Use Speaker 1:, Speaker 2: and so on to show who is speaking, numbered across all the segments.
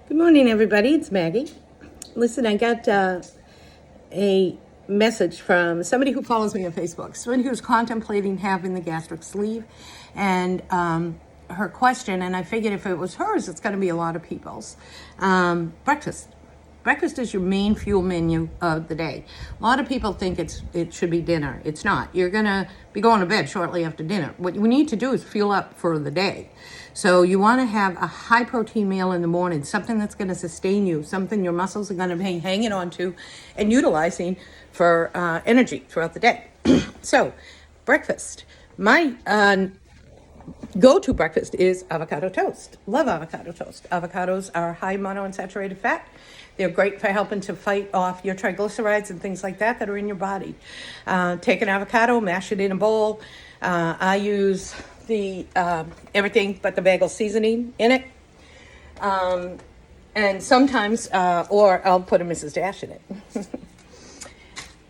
Speaker 1: Good morning, everybody. It's Maggie. Listen, I got a message from somebody who follows me on Facebook, somebody who's contemplating having the gastric sleeve, and her question, and I figured if it was hers, it's going to be a lot of people's. Breakfast. Breakfast is your main fuel menu of the day. A lot of people think it should be dinner. It's not. You're going to be going to bed shortly after dinner. What you need to do is fuel up for the day. So you want to have a high protein meal in the morning, something that's going to sustain you, something your muscles are going to be hanging on to and utilizing for energy throughout the day. So breakfast. My go-to breakfast is avocado toast. Love avocado toast. Avocados are high monounsaturated fat. They're great for helping to fight off your triglycerides and things like that are in your body. Take an avocado, mash it in a bowl. I use the everything but the bagel seasoning in it. And sometimes, or I'll put a Mrs. Dash in it.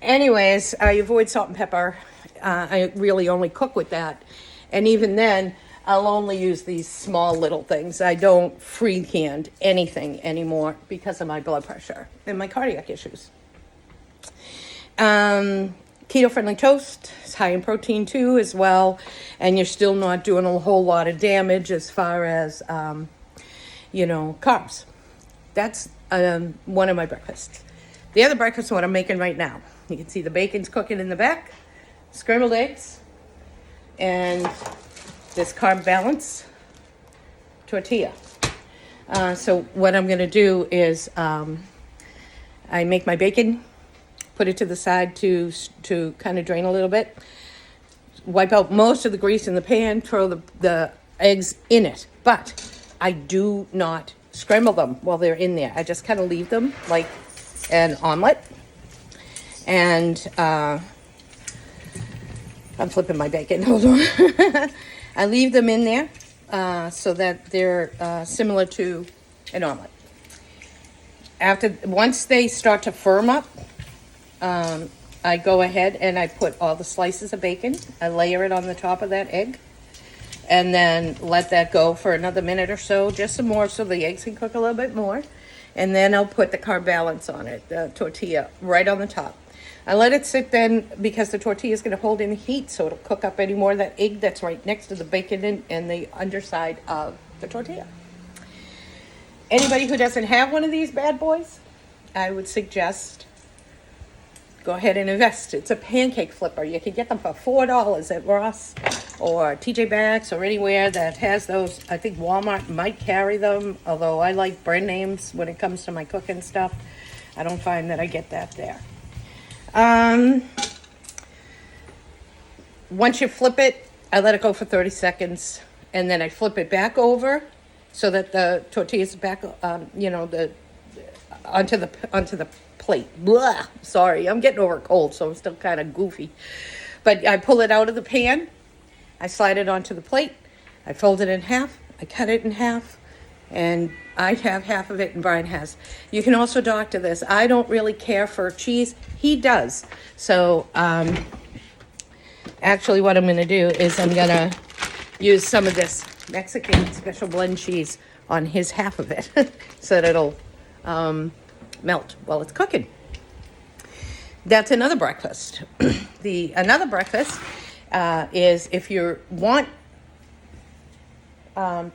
Speaker 1: Anyways, I avoid salt and pepper. I really only cook with that. And even then, I'll only use these small little things. I don't freehand anything anymore because of my blood pressure and my cardiac issues. Keto-friendly toast. It's high in protein too as well. And you're still not doing a whole lot of damage as far as, carbs. That's one of my breakfasts. The other breakfast is what I'm making right now. You can see the bacon's cooking in the back. Scrambled eggs. And this carb balance tortilla. So what I'm going to do is I make my bacon, put it to the side to kind of drain a little bit, wipe out most of the grease in the pan, throw the eggs in it. But I do not scramble them while they're in there. I just kind of leave them like an omelet. And I'm flipping my bacon. Hold on. I leave them in there so that they're similar to an omelet. Once they start to firm up, I go ahead and I put all the slices of bacon. I layer it on the top of that egg, and then let that go for another minute or so, just some more, so the eggs can cook a little bit more. And then I'll put the carb balance on it, the tortilla, right on the top. I let it sit then because the tortilla is going to hold in the heat, so it'll cook up any more of that egg that's right next to the bacon and the underside of the tortilla. Anybody who doesn't have one of these bad boys, I would suggest go ahead and invest. It's a pancake flipper. You can get them for $4 at Ross or TJ Maxx or anywhere that has those. I think Walmart might carry them, although I like brand names when it comes to my cooking stuff. I don't find that I get that there. Once you flip it, I let it go for 30 seconds, and then I flip it back over so that the tortilla is back, onto the plate. Blah. Sorry, I'm getting over a cold, so I'm still kind of goofy. But I pull it out of the pan, I slide it onto the plate, I fold it in half, I cut it in half, and I have half of it and Brian has. You can also doctor this. I don't really care for cheese. He does. So actually what I'm going to do is I'm going to use some of this Mexican special blend cheese on his half of it so that it'll melt while it's cooking. That's another breakfast. Another breakfast is if you want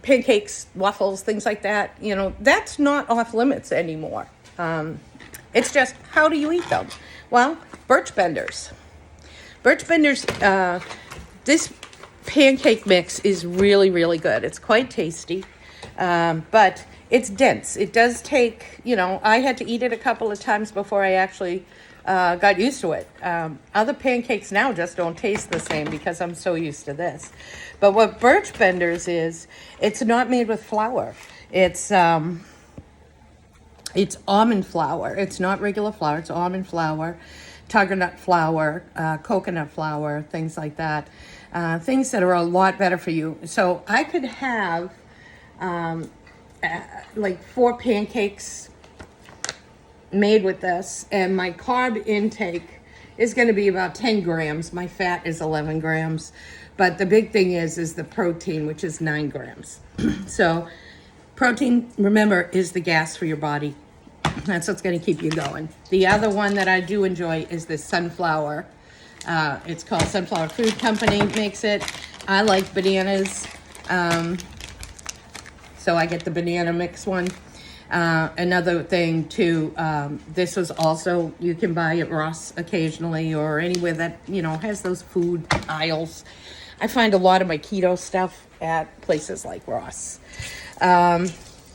Speaker 1: pancakes, waffles, things like that, that's not off limits anymore. It's just, how do you eat them? Well, birch benders. This pancake mix is really, really good. It's quite tasty, but it's dense. It does take, I had to eat it a couple of times before I actually got used to it. Other pancakes now just don't taste the same because I'm so used to this. But what birch benders is, it's not made with flour. It's almond flour. It's not regular flour. It's almond flour, tiger nut flour, coconut flour, things like that. Things that are a lot better for you. So I could have like 4 pancakes made with this, and my carb intake is going to be about 10 grams. My fat is 11 grams. But the big thing is the protein, which is 9 grams. So Protein, remember, is the gas for your body. That's what's going to keep you going. The other one that I do enjoy is this sunflower. It's called Sunflower Food Company makes it. I like bananas, so I get the banana mix one. Another thing too, this was also, you can buy at Ross occasionally or anywhere that, has those food aisles. I find a lot of my keto stuff at places like Ross.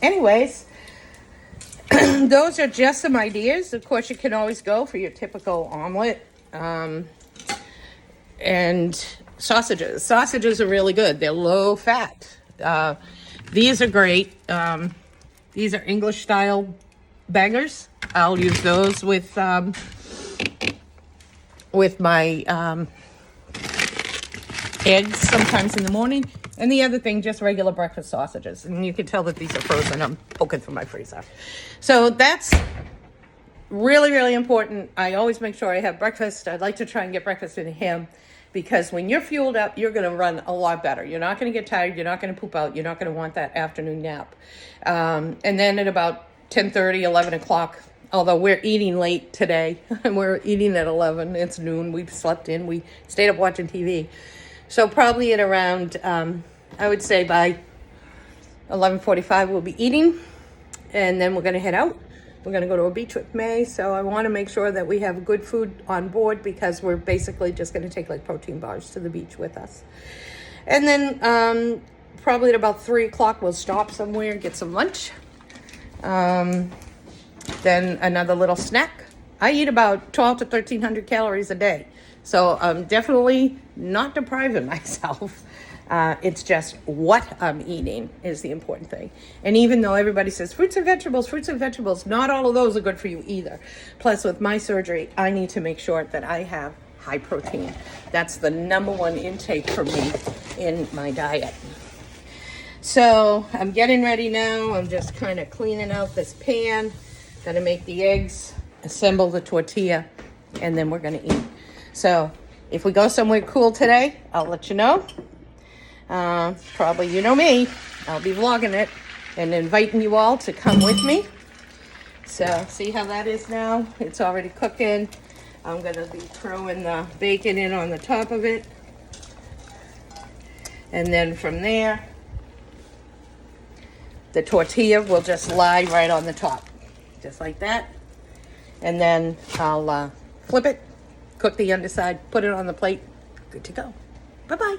Speaker 1: Anyways, those are just some ideas. Of course, you can always go for your typical omelet. And sausages. Sausages are really good. They're low fat. These are great. These are English style bangers. I'll use those with my eggs sometimes in the morning. And the other thing, just regular breakfast sausages. And you can tell that these are frozen. I'm poking through my freezer. So that's really, really important. I always make sure I have breakfast. I'd like to try and get breakfast in him, because when you're fueled up, you're going to run a lot better. You're not going to get tired. You're not going to poop out. You're not going to want that afternoon nap. And then at about 10:30, 11 o'clock, although we're eating late today, we're eating at 11. It's noon. We've slept in. We stayed up watching TV. So probably at around, I would say by 11:45, we'll be eating. And then we're going to head out. We're going to go to a beach with May, so I want to make sure that we have good food on board, because we're basically just going to take like protein bars to the beach with us. And then probably at about 3 o'clock, we'll stop somewhere and get some lunch. Then another little snack. I eat about 12 to 1,300 calories a day, so I'm definitely not depriving myself. It's just what I'm eating is the important thing. And even though everybody says fruits and vegetables, not all of those are good for you either. Plus, with my surgery, I need to make sure that I have high protein. That's the number one intake for me in my diet. So I'm getting ready now. I'm just kind of cleaning out this pan. Gonna make the eggs, assemble the tortilla, and then we're gonna eat. So if we go somewhere cool today, I'll let you know. Probably, you know me, I'll be vlogging it and inviting you all to come with me. So see how that is now? It's already cooking. I'm going to be throwing the bacon in on the top of it. And then from there, the tortilla will just lie right on the top, just like that. And then I'll flip it, cook the underside, put it on the plate. Good to go. Bye-bye.